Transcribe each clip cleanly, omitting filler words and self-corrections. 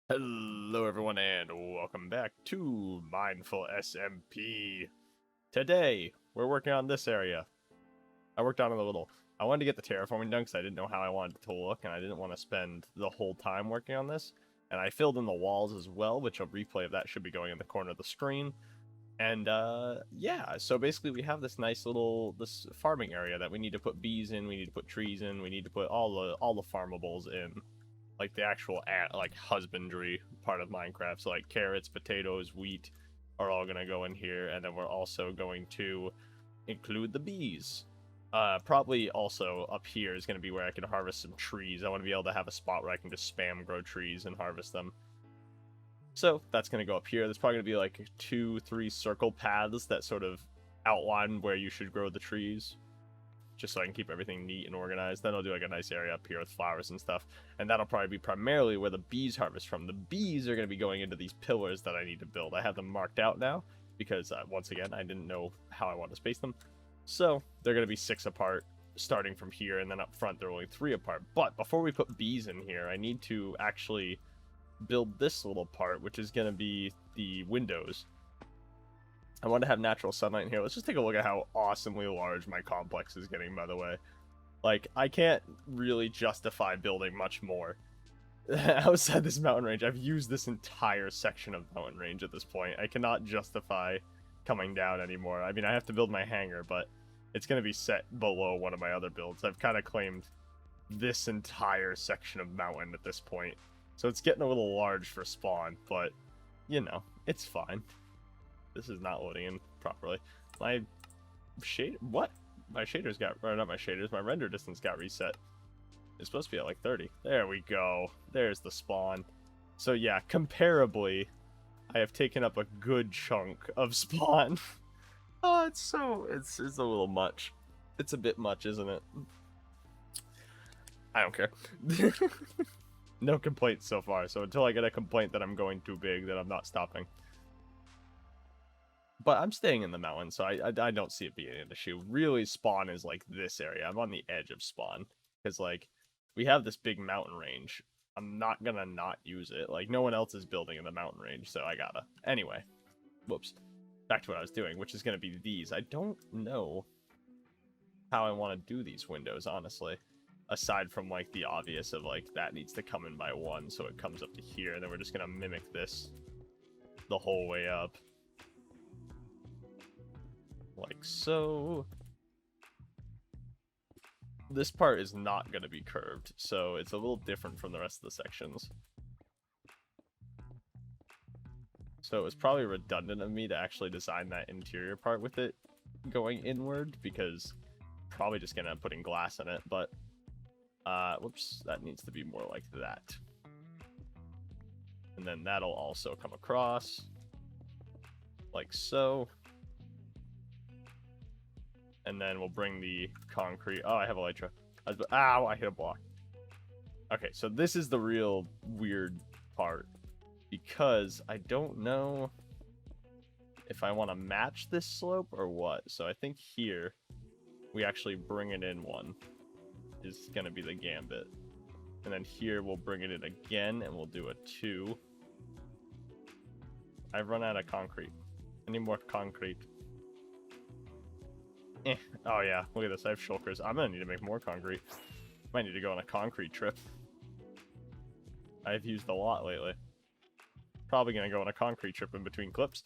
Hello everyone and welcome back to Mindful SMP. Today, we're working on this area. I worked on it a little. I wanted to get the terraforming done because I didn't know how I wanted it to look and I didn't want to spend the whole time working on this. And I filled in the walls as well, which a replay of that should be going in the corner of the screen. And yeah, so basically we have this nice little farming area that we need to put bees in, we need to put trees in, we need to put all the farmables in. Like the actual like husbandry part of Minecraft. So like carrots, potatoes, wheat are all gonna go in here, and then we're also going to include the bees. Probably also up here is gonna be where I can harvest some trees. I want to be able to have a spot where I can just spam grow trees and harvest them. So that's gonna go up here. There's probably gonna be like 2-3 circle paths that sort of outline where you should grow the trees, just so I can keep everything neat and organized. Then I'll do like a nice area up here with flowers and stuff. And that'll probably be primarily where the bees harvest from. The bees are going to be going into these pillars that I need to build. I have them marked out now because, once again, I didn't know how I want to space them. So they're going to be 6 apart starting from here, and then up front they're only 3 apart. But before we put bees in here, I need to actually build this little part, which is going to be the windows. I want to have natural sunlight in here. Let's just take a look at how awesomely large my complex is getting, by the way. Like, I can't really justify building much more outside this mountain range. I've used this entire section of mountain range at this point. I cannot justify coming down anymore. I mean, I have to build my hangar, but it's going to be set below one of my other builds. I've kind of claimed this entire section of mountain at this point. So it's getting a little large for spawn, but, you know, it's fine. This is not loading in properly. My shade, what? My shaders got, or not my shaders, my render distance got reset. It's supposed to be at like 30. There we go. There's the spawn. So yeah, comparably, I have taken up a good chunk of spawn. Oh, it's a little much. It's a bit much, isn't it? I don't care. No complaints so far. So until I get a complaint that I'm going too big, then I'm not stopping. But I'm staying in the mountain, so I don't see it being an issue. Really, spawn is like this area. I'm on the edge of spawn. Because, like, we have this big mountain range. I'm not gonna not use it. Like, no one else is building in the mountain range, so I gotta. Anyway. Whoops. Back to what I was doing, which is gonna be these. I don't know how I want to do these windows, honestly. Aside from, like, the obvious of, like, that needs to come in by 1, so it comes up to here. And then we're just gonna mimic this the whole way up. Like so. This part is not going to be curved, so it's a little different from the rest of the sections. So it was probably redundant of me to actually design that interior part with it going inward, because probably just going to end up putting glass in it, but whoops, that needs to be more like that. And then that'll also come across like so. And then we'll bring the concrete. Oh, I have elytra. Ow, I hit a block. Okay, so this is the real weird part. Because I don't know if I want to match this slope or what. So I think here, we actually bring it in 1. Is going to be the gambit. And then here, we'll bring it in again, and we'll do a 2. I've run out of concrete. I need more concrete. Oh yeah, look at this, I have shulkers. I'm gonna need to make more concrete. Might need to go on a concrete trip. I've used a lot lately. Probably gonna go on a concrete trip in between clips,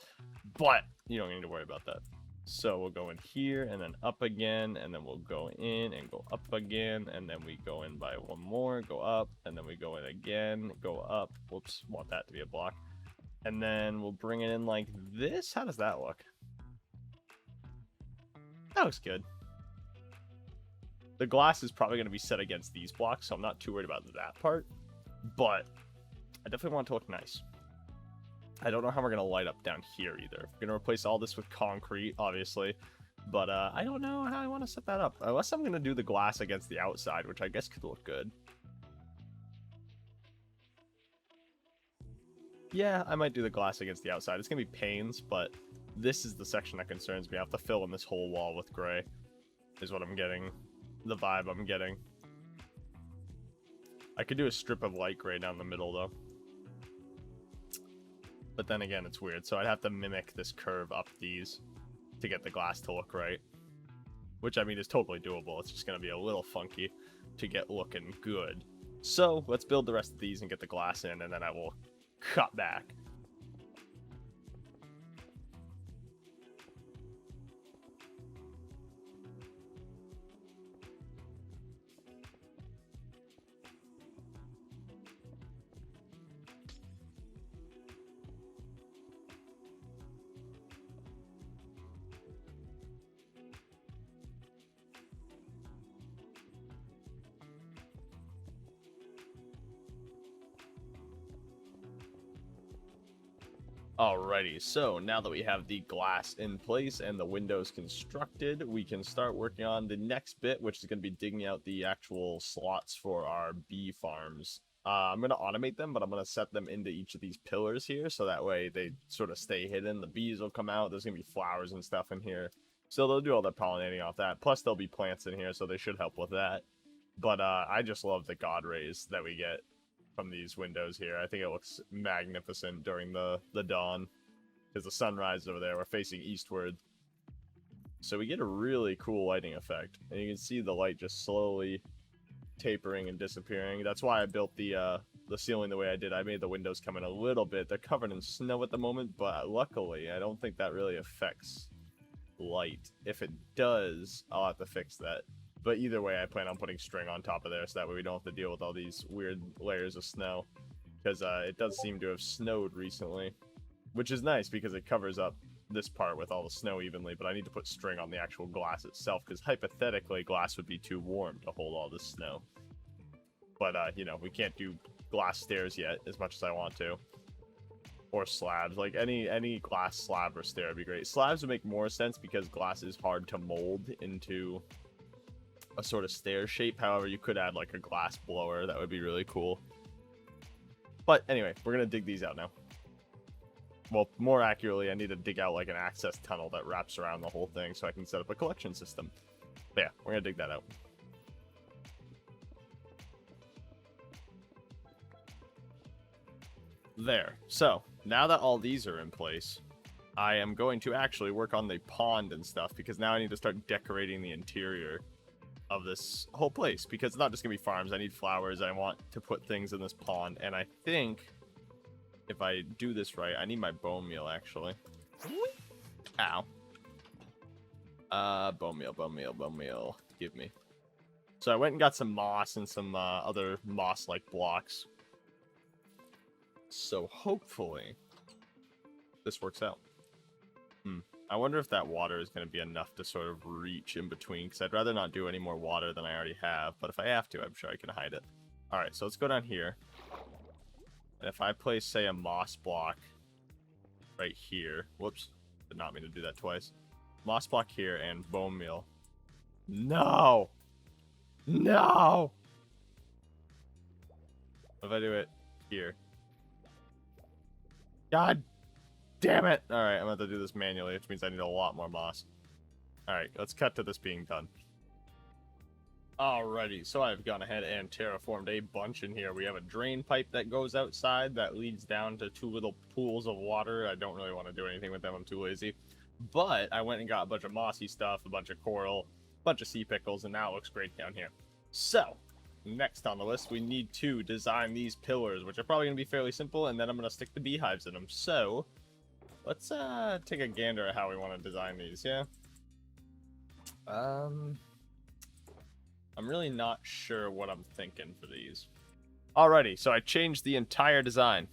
but you don't need to worry about that. So we'll go in here, and then up again, and then we'll go in and go up again, and then we go in by 1 more, go up, and then we go in again, go up. Whoops, want that to be a block. And then we'll bring it in like this. How does that look? That looks good. The glass is probably going to be set against these blocks, so I'm not too worried about that part. But I definitely want it to look nice. I don't know how we're going to light up down here either. We're going to replace all this with concrete, obviously. But I don't know how I want to set that up. Unless I'm going to do the glass against the outside, which I guess could look good. Yeah, I might do the glass against the outside. It's going to be pains, but this is the section that concerns me. I have to fill in this whole wall with gray, is what I'm getting. The vibe I'm getting. I could do a strip of light gray down the middle, though. But then again, it's weird. So I'd have to mimic this curve up these to get the glass to look right. Which, I mean, is totally doable. It's just going to be a little funky to get looking good. So let's build the rest of these and get the glass in, and then I will cut back. Alrighty, so now that we have the glass in place and the windows constructed, we can start working on the next bit, which is going to be digging out the actual slots for our bee farms. I'm going to automate them, but I'm going to set them into each of these pillars here, so that way they sort of stay hidden. The bees will come out, there's going to be flowers and stuff in here, so they'll do all their pollinating off that. Plus, there'll be plants in here, so they should help with that. But I just love the god rays that we get from these windows here. I think it looks magnificent during the dawn, because the sunrise over there, we're facing eastward, so we get a really cool lighting effect, and you can see the light just slowly tapering and disappearing. That's why I built the ceiling the way I did. I made the windows come in a little bit. They're covered in snow at the moment, but luckily I don't think that really affects light. If it does, I'll have to fix that. But either way, I plan on putting string on top of there, so that way we don't have to deal with all these weird layers of snow. Because it does seem to have snowed recently. Which is nice, because it covers up this part with all the snow evenly. But I need to put string on the actual glass itself, because hypothetically, glass would be too warm to hold all this snow. But, you know, we can't do glass stairs yet, as much as I want to. Or slabs. Like, any glass slab or stair would be great. Slabs would make more sense, because glass is hard to mold into a sort of stair shape. However, you could add like a glass blower. That would be really cool. But anyway, we're gonna dig these out now. Well, more accurately, I need to dig out like an access tunnel that wraps around the whole thing so I can set up a collection system. But yeah, we're gonna dig that out. There. So now that all these are in place, I am going to actually work on the pond and stuff, because now I need to start decorating the interior of this whole place, because it's not just gonna be farms. I need flowers. I want to put things in this pond, and I think if I do this right, I need my bone meal actually. Ow. Bone meal. Give me. So I went and got some moss and some other moss-like blocks. So hopefully this works out. I wonder if that water is going to be enough to sort of reach in between, because I'd rather not do any more water than I already have, but if I have to, I'm sure I can hide it. Alright, so let's go down here. And if I place, say, a moss block right here. Whoops. Did not mean to do that twice. Moss block here and bone meal. No! No! What if I do it here? God damn it! Alright, I'm going to have to do this manually, which means I need a lot more moss. Alright, let's cut to this being done. Alrighty, so I've gone ahead and terraformed a bunch in here. We have a drain pipe that goes outside that leads down to two little pools of water. I don't really want to do anything with them, I'm too lazy. But I went and got a bunch of mossy stuff, a bunch of coral, a bunch of sea pickles, and now it looks great down here. So, next on the list, we need to design these pillars, which are probably going to be fairly simple, and then I'm going to stick the beehives in them. So, let's take a gander at how we want to design these, yeah? I'm really not sure what I'm thinking for these. Alrighty, so I changed the entire design.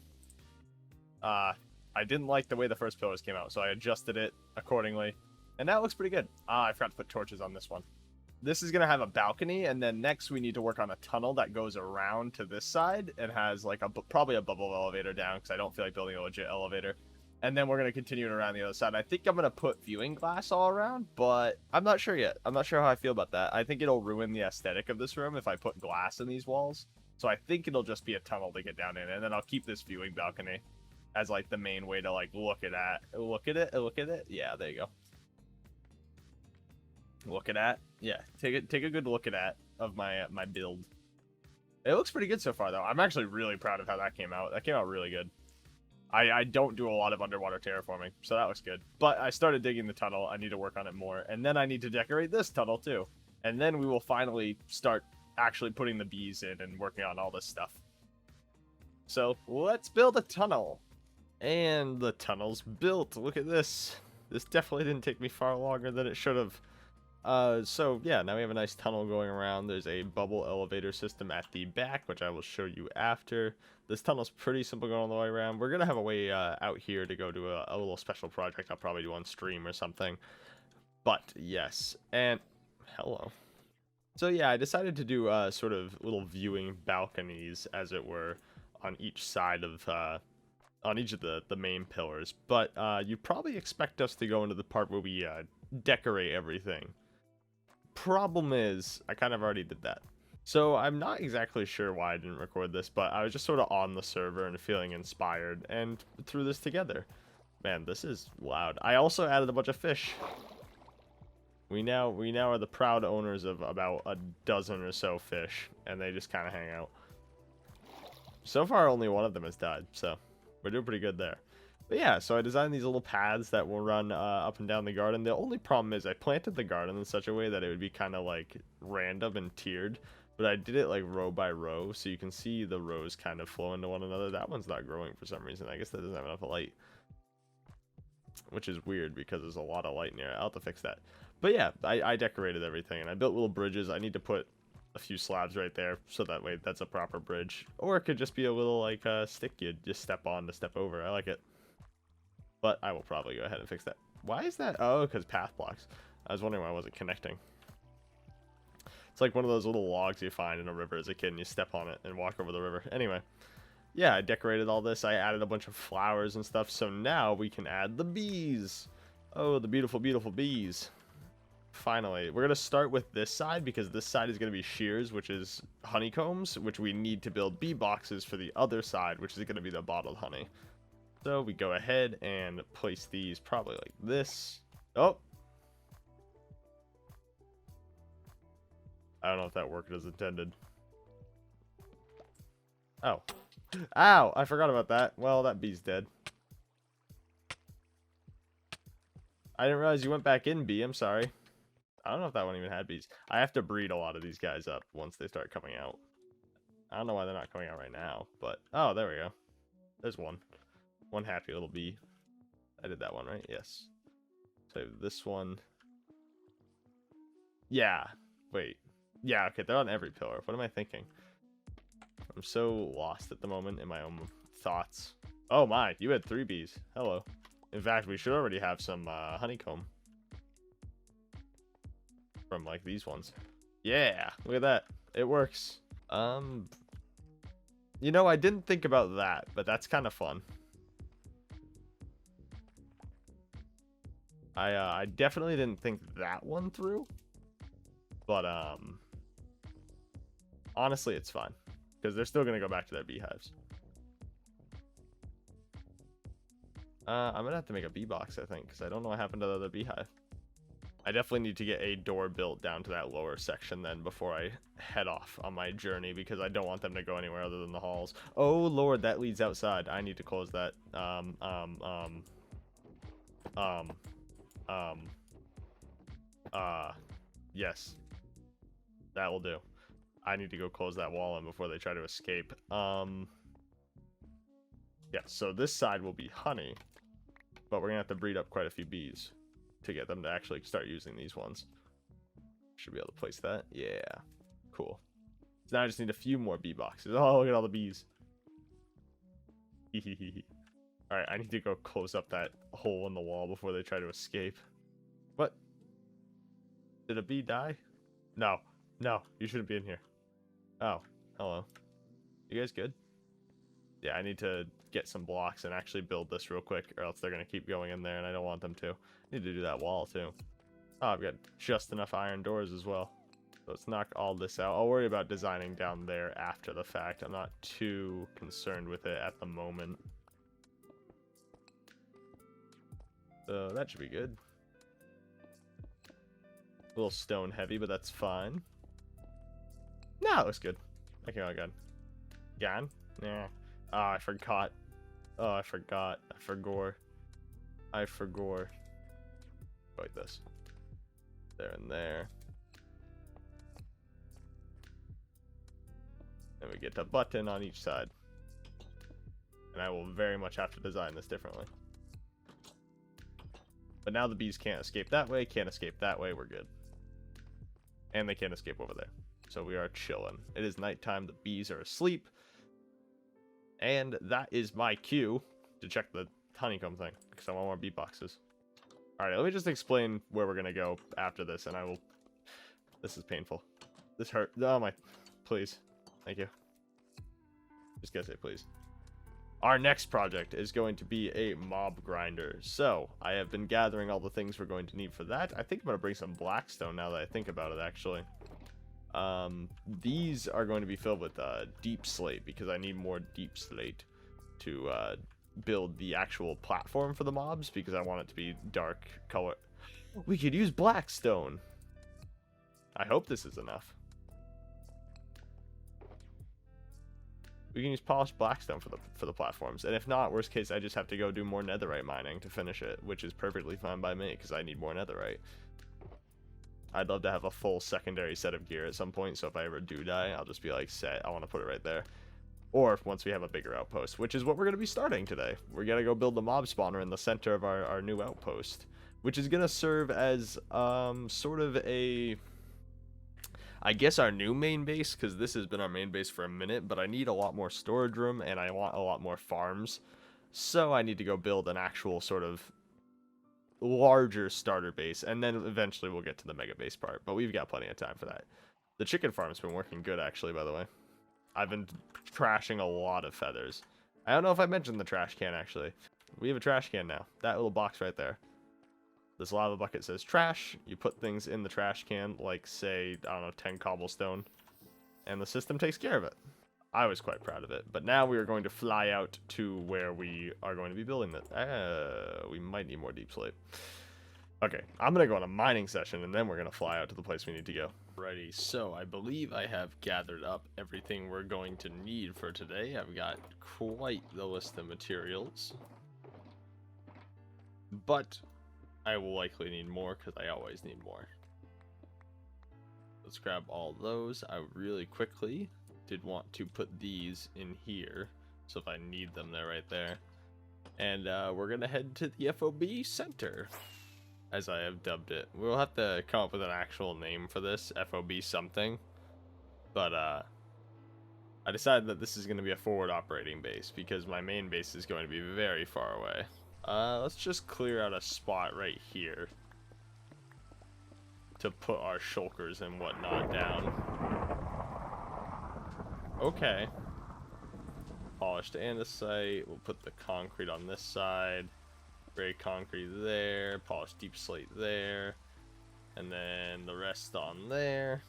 I didn't like the way the first pillars came out, so I adjusted it accordingly. And that looks pretty good. I forgot to put torches on this one. This is going to have a balcony, and then next we need to work on a tunnel that goes around to this side and has like probably a bubble elevator down, because I don't feel like building a legit elevator. And then we're going to continue it around the other side. I think I'm going to put viewing glass all around, but I'm not sure yet. I'm not sure how I feel about that. I think it'll ruin the aesthetic of this room if I put glass in these walls. So I think it'll just be a tunnel to get down in, and then I'll keep this viewing balcony as like the main way to like look at it. Yeah, there you go. Look at it. Yeah, take a good look at that of my build. It looks pretty good so far though. I'm actually really proud of how that came out. That came out really good. I don't do a lot of underwater terraforming, so that was good. But I started digging the tunnel. I need to work on it more. And then I need to decorate this tunnel too. And then we will finally start actually putting the bees in and working on all this stuff. So let's build a tunnel. And the tunnel's built. Look at this. This definitely didn't take me far longer than it should have. So yeah, now we have a nice tunnel going around. There's a bubble elevator system at the back, which I will show you after. This tunnel's pretty simple going all the way around. We're gonna have a way out here to go to a little special project I'll probably do on stream or something. But yes, and hello. So yeah, I decided to do sort of little viewing balconies, as it were, on each side of on each of the main pillars. But you probably expect us to go into the part where we decorate everything. Problem is, I kind of already did that. So I'm not exactly sure why I didn't record this, but I was just sort of on the server and feeling inspired and threw this together. Man, this is loud. I also added a bunch of fish. We now are the proud owners of about a dozen or so fish, and they just kind of hang out. So far, only one of them has died, so we're doing pretty good there. But yeah, so I designed these little paths that will run up and down the garden. The only problem is I planted the garden in such a way that it would be kind of like random and tiered, but I did it like row by row, so you can see the rows kind of flow into one another. That one's not growing for some reason. I guess that doesn't have enough light, which is weird because there's a lot of light near it. I'll have to fix that. But yeah, I decorated everything, and I built little bridges. I need to put a few slabs right there, so that way that's a proper bridge. Or it could just be a little, like, stick you just step on to step over. I like it. But I will probably go ahead and fix that. Why is that? Oh, because path blocks. I was wondering why I wasn't connecting. It's like one of those little logs you find in a river as a kid, and you step on it and walk over the river. Anyway. Yeah, I decorated all this. I added a bunch of flowers and stuff, so now we can add the bees. Oh, the beautiful, beautiful bees. Finally, we're going to start with this side because this side is going to be shears, which is honeycombs, which we need to build bee boxes for the other side, which is going to be the bottled honey. So we go ahead and place these probably like this. Oh. I don't know if that worked as intended. Oh. Ow, I forgot about that. Well, that bee's dead. I didn't realize you went back in, bee. I'm sorry. I don't know if that one even had bees. I have to breed a lot of these guys up once they start coming out. I don't know why they're not coming out right now, but... Oh, there we go. There's one. One happy little bee. I did that one, right? Yes. So this one... Yeah. Wait. Yeah, okay, they're on every pillar. What am I thinking? I'm so lost at the moment in my own thoughts. Oh my, you had 3 bees. Hello. In fact, we should already have some honeycomb. From like these ones. Yeah, look at that. It works. You know, I didn't think about that, but that's kind of fun. I definitely didn't think that one through. But honestly, it's fine. Because they're still going to go back to their beehives. I'm going to have to make a bee box, I think, because I don't know what happened to the other beehive. I definitely need to get a door built down to that lower section then before I head off on my journey, because I don't want them to go anywhere other than the halls. Oh, Lord, that leads outside. I need to close that. Yes. That will do. I need to go close that wall in before they try to escape. Yeah, so this side will be honey, but we're gonna have to breed up quite a few bees to get them to actually start using these ones. Should be able to place that. Yeah, cool. So now I just need a few more bee boxes. Oh, look at all the bees. All right, I need to go close up that hole in the wall before they try to escape. What? Did a bee die? No, no, you shouldn't be in here. Oh, hello. You guys good? Yeah, I need to get some blocks and actually build this real quick, or else they're going to keep going in there, and I don't want them to. I need to do that wall, too. Oh, I've got just enough iron doors as well. So let's knock all this out. I'll worry about designing down there after the fact. I'm not too concerned with it at the moment. So that should be good. A little stone heavy, but that's fine. No, it looks good. I came out good. Gone? Yeah. Oh, I forgot. Oh, I forgot. I forgot. Like this. There and there. And we get a button on each side. And I will very much have to design this differently. But now the bees can't escape that way, can't escape that way, we're good. And they can't escape over there. So we are chilling. It is nighttime, the bees are asleep. And that is my cue to check the honeycomb thing, because I want more bee boxes. Alright, let me just explain where we're going to go after this, and I will... This is painful. This hurt. Oh my... Please. Thank you. Just gotta say please. Our next project is going to be a mob grinder. So, I have been gathering all the things we're going to need for that. I think I'm going to bring some blackstone now that I think about it, actually. These are going to be filled with deep slate, because I need more deep slate to build the actual platform for the mobs, because I want it to be dark color. We could use blackstone. I hope this is enough. We can use polished blackstone for the platforms, and if not, worst case, I just have to go do more netherite mining to finish it, which is perfectly fine by me, because I need more netherite. I'd love to have a full secondary set of gear at some point, so if I ever do die, I'll just be like, set, I want to put it right there. Or once we have a bigger outpost, which is what we're going to be starting today. We're going to go build the mob spawner in the center of our new outpost, which is going to serve as sort of a... I guess our new main base, because this has been our main base for a minute, but I need a lot more storage room, and I want a lot more farms. So I need to go build an actual sort of larger starter base, and then eventually we'll get to the mega base part, but we've got plenty of time for that. The chicken farm's been working good, actually, by the way. I've been trashing a lot of feathers. I don't know if I mentioned the trash can, actually. We have a trash can now. That little box right there. This lava bucket says trash. You put things in the trash can, like, say, I don't know, 10 cobblestone, and the system takes care of it. I was quite proud of it. But now we are going to fly out to where we are going to be building that. We might need more deep slate. Okay, I'm going to go on a mining session, and then we're going to fly out to the place we need to go. Alrighty, so I believe I have gathered up everything we're going to need for today. I've got quite the list of materials. But I will likely need more, because I always need more. Let's grab all those. I really quickly did want to put these in here, so if I need them, they're right there. And we're gonna head to the FOB center, as I have dubbed it. We'll have to come up with an actual name for this, FOB something, but I decided that this is going to be a forward operating base, because my main base is going to be very far away. Let's just clear out a spot right here to put our shulkers and whatnot down. Okay. Polished andesite. We'll put the concrete on this side. Gray concrete there. Polished deep slate there. And then the rest on there.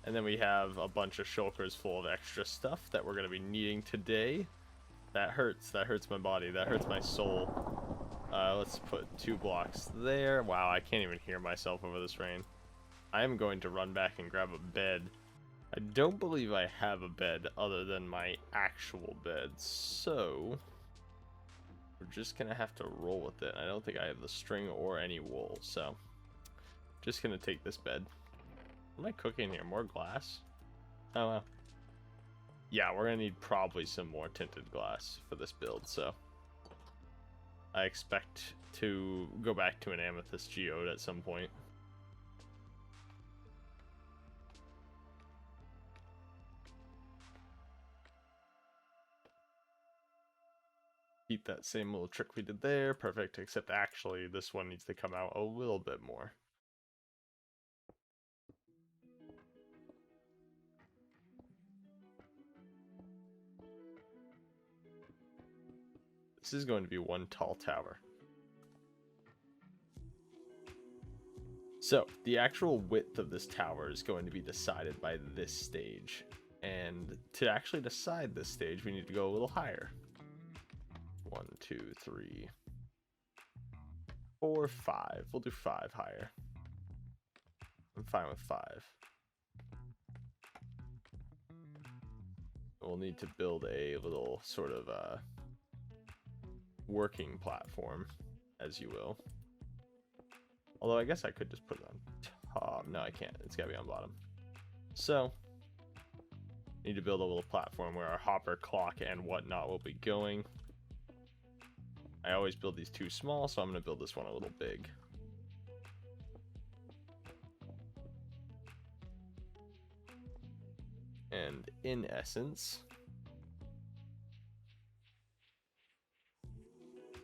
And then we have a bunch of shulkers full of extra stuff that we're going to be needing today. That hurts. That hurts my body. That hurts my soul. Let's put 2 blocks there. Wow, I can't even hear myself over this rain. I am going to run back and grab a bed. I don't believe I have a bed other than my actual bed, so we're just going to have to roll with it. I don't think I have the string or any wool, so just going to take this bed. What am I cooking here? More glass? Oh, wow. Yeah, we're going to need probably some more tinted glass for this build, so I expect to go back to an amethyst geode at some point. Keep that same little trick we did there. Perfect, except actually this one needs to come out a little bit more. This is going to be one tall tower. So, the actual width of this tower is going to be decided by this stage. And to actually decide this stage, we need to go a little higher. 1, 2, 3, 4, 5. We'll do 5 higher. I'm fine with 5. We'll need to build a little sort of working platform, as you will. Although I guess I could just put it on top. No, I can't. It's gotta be on bottom. So, need to build a little platform where our hopper, clock, and whatnot will be going. I always build these too small, so I'm gonna build this one a little big. And in essence,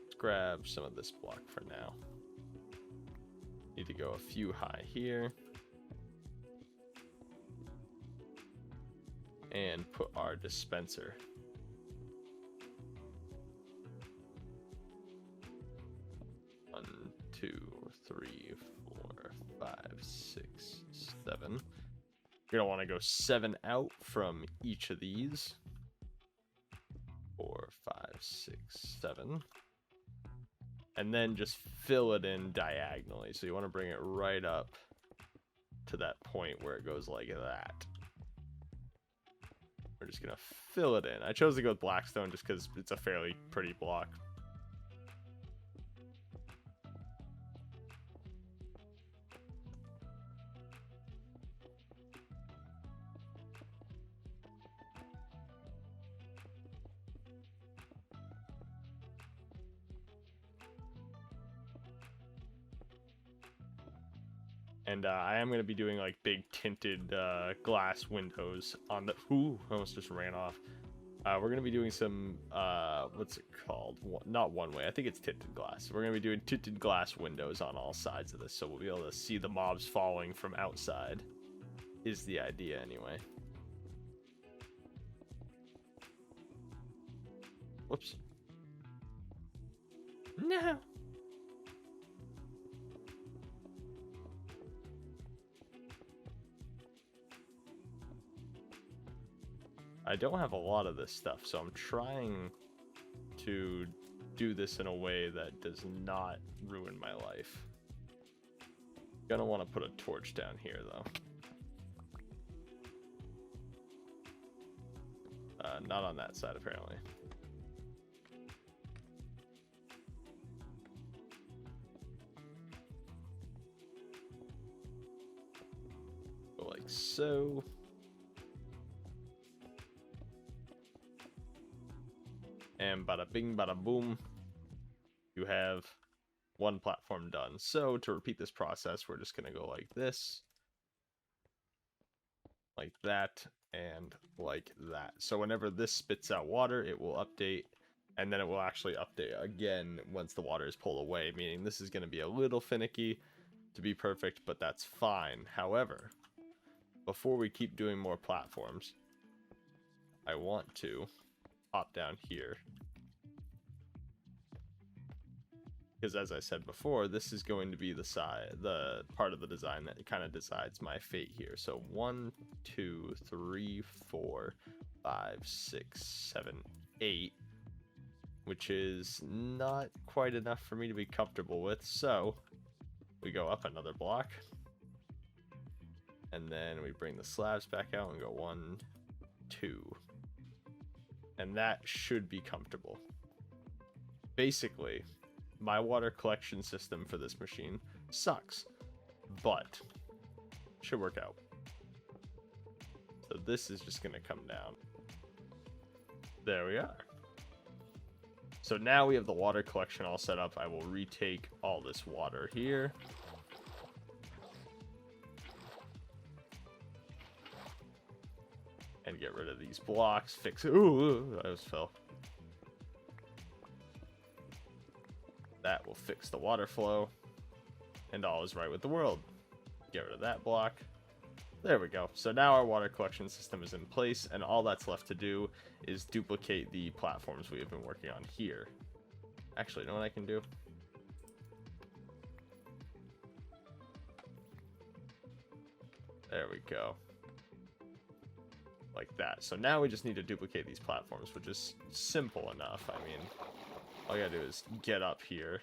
let's grab some of this block for now. Need to go a few high here. And put our dispenser. One, two, three, 4, 5, 6, 7. You're gonna want to go 7 out from each of these. 4, 5, 6, 7. And then just fill it in diagonally. So you want to bring it right up to that point where it goes like that. We're just gonna fill it in. I chose to go with blackstone just because it's a fairly pretty block. And I am going to be doing like big tinted glass windows on the... Ooh, I almost just ran off. We're going to be doing some, what's it called? Not one way, I think it's tinted glass. We're going to be doing tinted glass windows on all sides of this, so we'll be able to see the mobs falling from outside, is the idea anyway. Whoops. No! I don't have a lot of this stuff, so I'm trying to do this in a way that does not ruin my life. Gonna want to put a torch down here, though. Not on that side, apparently. Go like so. And bada bing, bada boom, you have one platform done. So to repeat this process, we're just going to go like this, like that, and like that. So whenever this spits out water, it will update, and then it will actually update again once the water is pulled away, meaning this is going to be a little finicky to be perfect, but that's fine. However, before we keep doing more platforms, I want to pop down here, because as I said before, this is going to be the part of the design that kind of decides my fate here. So 1, 2, 3, 4, 5, 6, 7, 8, which is not quite enough for me to be comfortable with. So we go up another block, and then we bring the slabs back out and go 1, 2. And that should be comfortable. Basically, my water collection system for this machine sucks, but should work out. So this is just going to come down. There we are. So now we have the water collection all set up. I will retake all this water here. And get rid of these blocks, fix it. Ooh, I just fell. That will fix the water flow, and all is right with the world. Get rid of that block. There we go. So now our water collection system is in place, and all that's left to do is duplicate the platforms we have been working on here. Actually, you know what I can do? There we go. Like that. So now we just need to duplicate these platforms, which is simple enough. I mean, all you gotta do is get up here.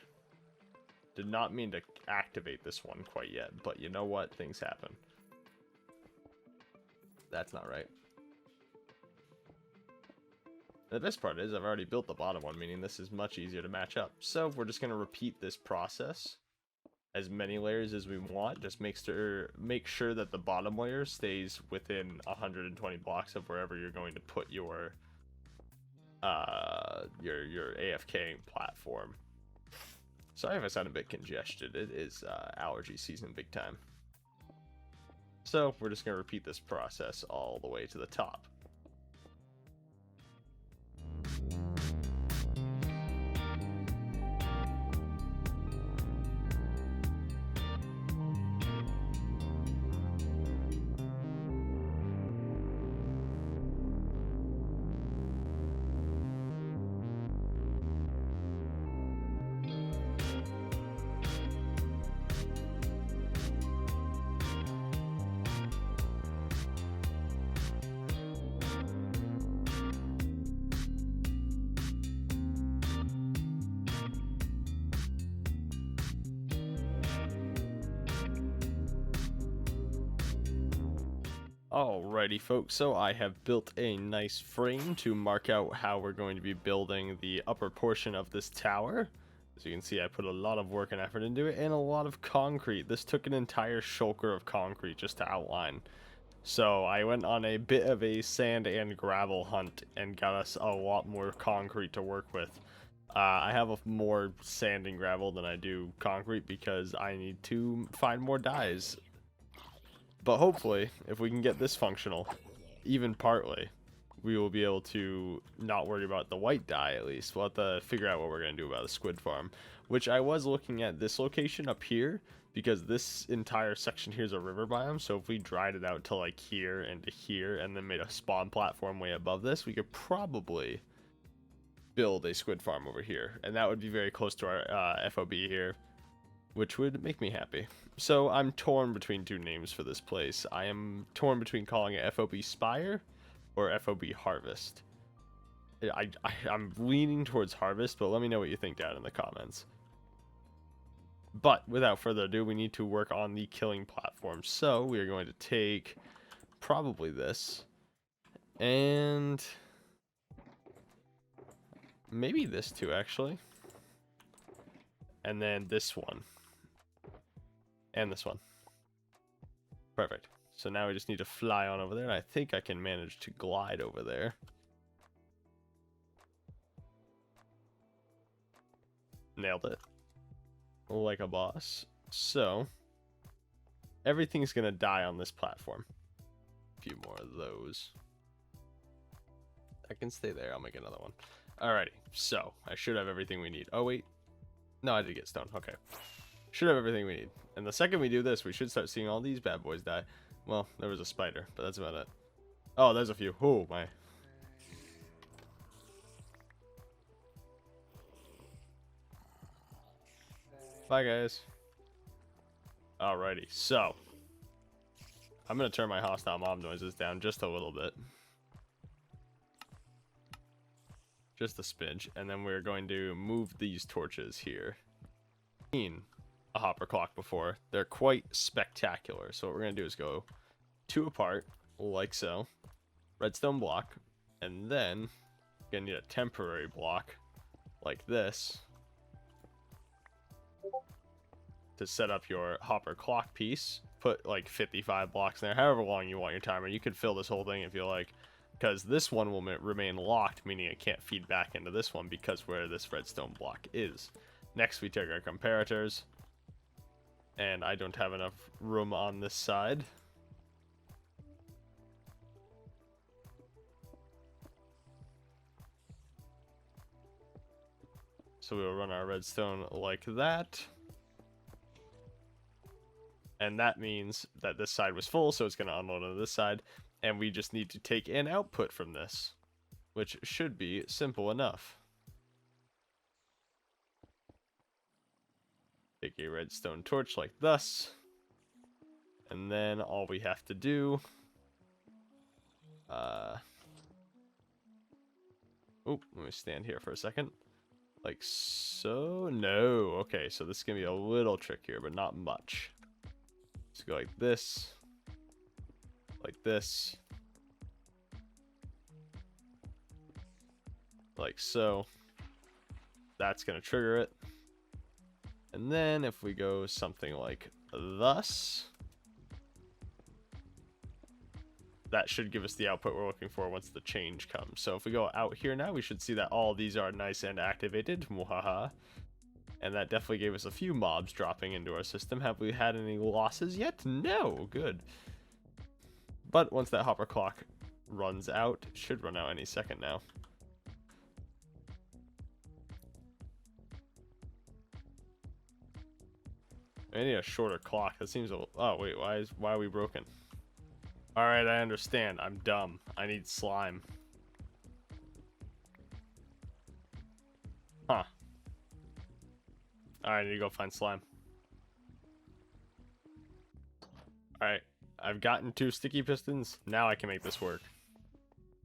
Did not mean to activate this one quite yet, but you know what? Things happen. That's not right. The best part is I've already built the bottom one, meaning this is much easier to match up. So we're just going to repeat this process as many layers as we want. Just make sure that the bottom layer stays within 120 blocks of wherever you're going to put your AFK platform. Sorry if I sound a bit congested. It is allergy season big time. So we're just going to repeat this process all the way to the top. Alrighty folks, so I have built a nice frame to mark out how we're going to be building the upper portion of this tower. As you can see, I put a lot of work and effort into it, and a lot of concrete. This took an entire shulker of concrete just to outline. So I went on a bit of a sand and gravel hunt and got us a lot more concrete to work with. I have more sand and gravel than I do concrete because I need to find more dyes. But hopefully, if we can get this functional, even partly, we will be able to not worry about the white dye at least. We'll have to figure out what we're going to do about the squid farm. Which I was looking at this location up here, because this entire section here is a river biome. So if we dried it out to like here and to here, and then made a spawn platform way above this, we could probably build a squid farm over here. And that would be very close to our FOB here, which would make me happy. So I'm torn between two names for this place. I am torn between calling it FOB Spire or FOB Harvest. I'm leaning towards Harvest, but let me know what you think down in the comments. But without further ado, we need to work on the killing platform. So we are going to take probably this and maybe this too, actually. And then this one. And this one. Perfect. So now we just need to fly on over there, and I think I can manage to glide over there. Nailed it. Like a boss. So, everything's gonna die on this platform. A few more of those. I can stay there, I'll make another one. Alrighty, so, I should have everything we need. Oh wait. No, I did get stone, okay. Should have everything we need. And the second we do this, we should start seeing all these bad boys die. Well, there was a spider, but that's about it. Oh, there's a few. Oh, my. Bye, guys. Alrighty, so. I'm going to turn my hostile mob noises down just a little bit. Just a smidge. And then we're going to move these torches here. A hopper clock before. They're quite spectacular. So what we're going to do is go 2 apart, like so. Redstone block. And then you're going to need a temporary block, like this, to set up your hopper clock piece. Put like 55 blocks in there, however long you want your timer. You could fill this whole thing if you like, because this one will remain locked, meaning it can't feed back into this one because where this redstone block is. Next, we take our comparators. And I don't have enough room on this side. So we'll run our redstone like that. And that means that this side was full, so it's going to unload on this side. And we just need to take an output from this, which should be simple enough. Take a redstone torch like thus. And then all we have to do... Oh, let me stand here for a second. Like so. No. Okay, so this is going to be a little trickier, but not much. Let's go like this. Like this. like so. That's going to trigger it. And then if we go something like thus, that should give us the output we're looking for once the change comes. So if we go out here now, we should see that all these are nice and activated. Mwahaha. And that definitely gave us a few mobs dropping into our system. Have we had any losses yet? No. Good. But once that hopper clock runs out, it should run out any second now. I need a shorter clock. That seems a little... Oh, wait. Why are we broken? Alright, I understand. I'm dumb. I need slime. Huh. Alright, I need to go find slime. Alright. I've gotten 2 sticky pistons. Now I can make this work.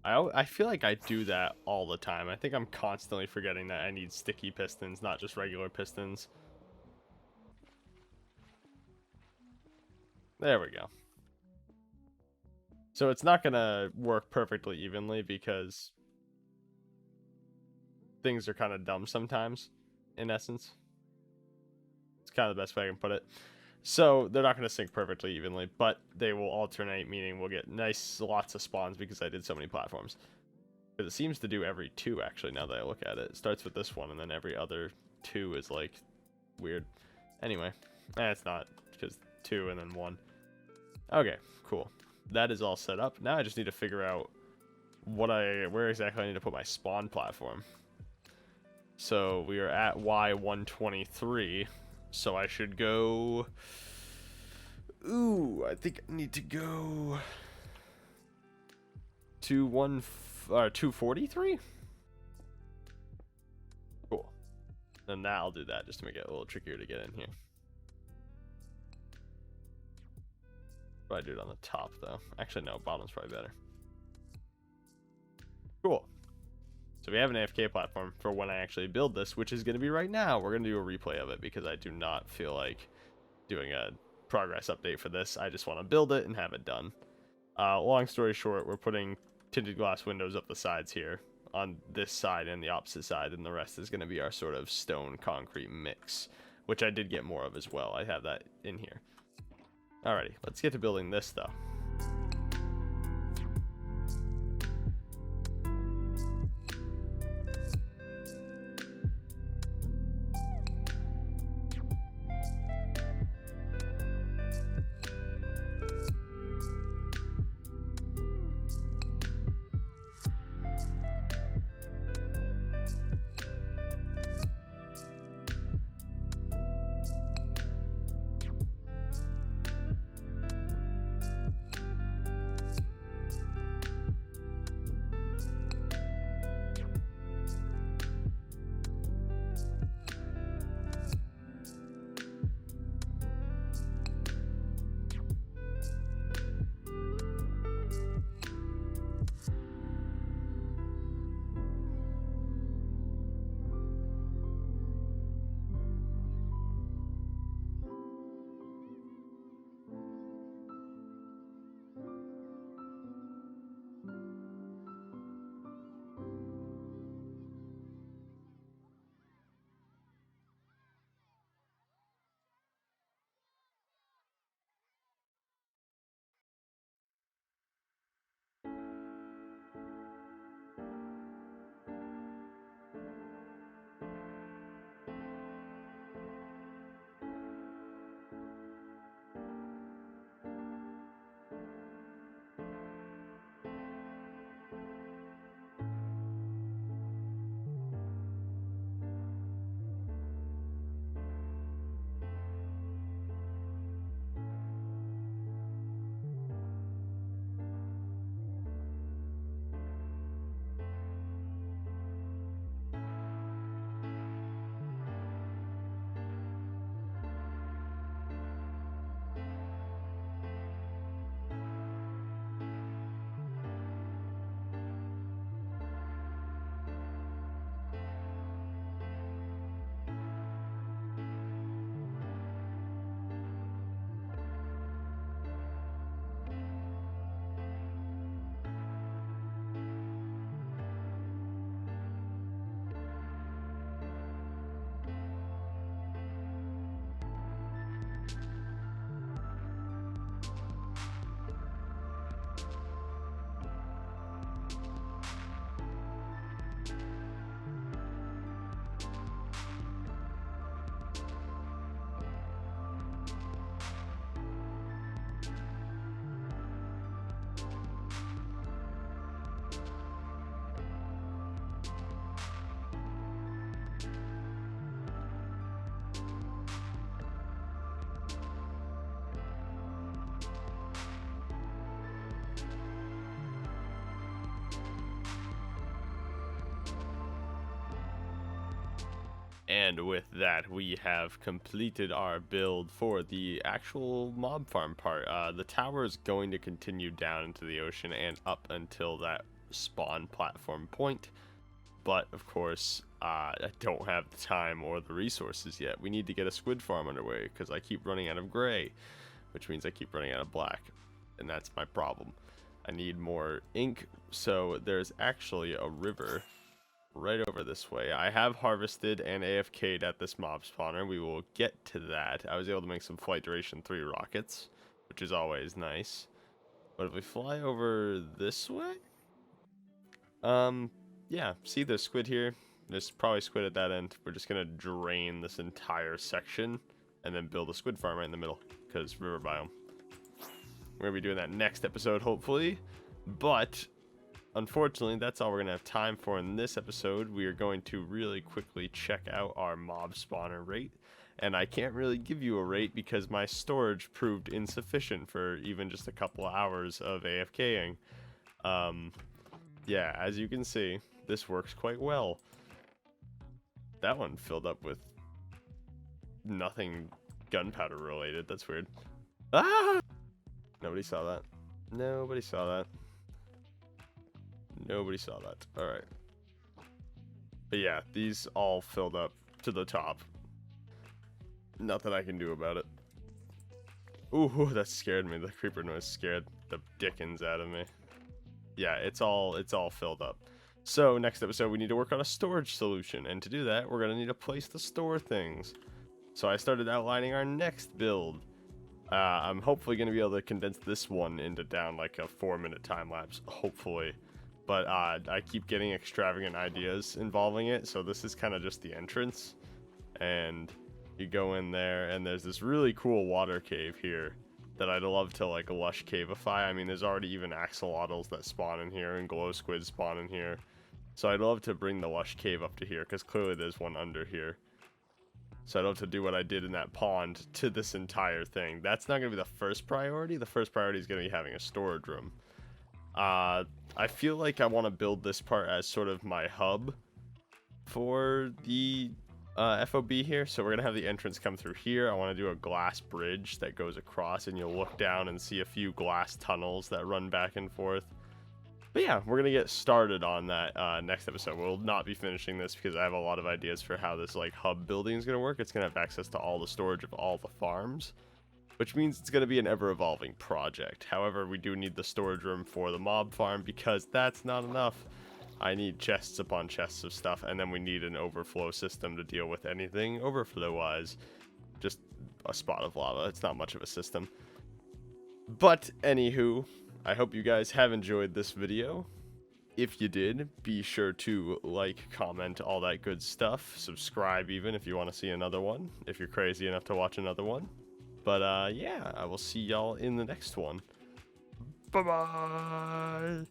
I feel like I do that all the time. I think I'm constantly forgetting that I need sticky pistons, not just regular pistons. There we go. So it's not going to work perfectly evenly because things are kind of dumb sometimes, in essence. It's kind of the best way I can put it. So they're not going to sync perfectly evenly, but they will alternate, meaning we'll get lots of spawns because I did so many platforms. Because it seems to do every 2, actually, now that I look at it. It starts with this one, and then every other 2 is, like, weird. Anyway, it's not, because 2 and then 1. Okay, cool. That is all set up. Now I just need to figure out where exactly I need to put my spawn platform. So we are at Y123. So I should go... Ooh, I think I need to go to 243? Cool. Then I'll do that just to make it a little trickier to get in here. Probably do it on the top though. Actually no, bottom's probably better. Cool. So we have an AFK platform for when I actually build this, which is going to be right now. We're going to do a replay of it because I do not feel like doing a progress update for this. I just want to build it and have it done. Long story short, we're putting tinted glass windows up the sides here on this side and the opposite side, and the rest is going to be our sort of stone concrete mix, which I did get more of as well. I have that in here. Alrighty, let's get to building this though. And with that, we have completed our build for the actual mob farm part. The tower is going to continue down into the ocean and up until that spawn platform point. But, of course, I don't have the time or the resources yet. We need to get a squid farm underway because I keep running out of gray, which means I keep running out of black. And that's my problem. I need more ink, so there's actually a river right over this way. I have harvested and AFK'd at this mob spawner. We will get to that. I was able to make some flight duration 3 rockets, which is always nice. But if we fly over this way, yeah, see the squid here? There's probably squid at that end. We're just gonna drain this entire section and then build a squid farm right in the middle because river biome. We're gonna be doing that next episode, hopefully, but unfortunately, that's all we're going to have time for in this episode. We are going to really quickly check out our mob spawner rate. And I can't really give you a rate because my storage proved insufficient for even just a couple hours of AFKing. Yeah, as you can see, this works quite well. That one filled up with nothing gunpowder related. That's weird. Ah! Nobody saw that. Nobody saw that. Nobody saw that. Alright. But yeah, these all filled up to the top. Nothing I can do about it. Ooh, that scared me. The creeper noise scared the dickens out of me. Yeah, it's all filled up. So, next episode, we need to work on a storage solution. And to do that, we're going to need a place to store things. So I started outlining our next build. I'm hopefully going to be able to condense this one into down like a 4-minute time lapse. Hopefully. But I keep getting extravagant ideas involving it, so this is kind of just the entrance. And you go in there, and there's this really cool water cave here that I'd love to, like, lush caveify. I mean, there's already even axolotls that spawn in here, and glow squids spawn in here. So I'd love to bring the lush cave up to here, because clearly there's one under here. So I'd love to do what I did in that pond to this entire thing. That's not going to be the first priority. The first priority is going to be having a storage room. I feel like I want to build this part as sort of my hub for the F.O.B. here. So we're going to have the entrance come through here. I want to do a glass bridge that goes across, and you'll look down and see a few glass tunnels that run back and forth. But yeah, we're going to get started on that next episode. We'll not be finishing this because I have a lot of ideas for how this like hub building is going to work. It's going to have access to all the storage of all the farms, which means it's going to be an ever-evolving project. However, we do need the storage room for the mob farm because that's not enough. I need chests upon chests of stuff, and then we need an overflow system to deal with anything overflow-wise. Just a spot of lava. It's not much of a system. But, anywho, I hope you guys have enjoyed this video. If you did, be sure to like, comment, all that good stuff. Subscribe even if you want to see another one, if you're crazy enough to watch another one. But, yeah, I will see y'all in the next one. Bye-bye!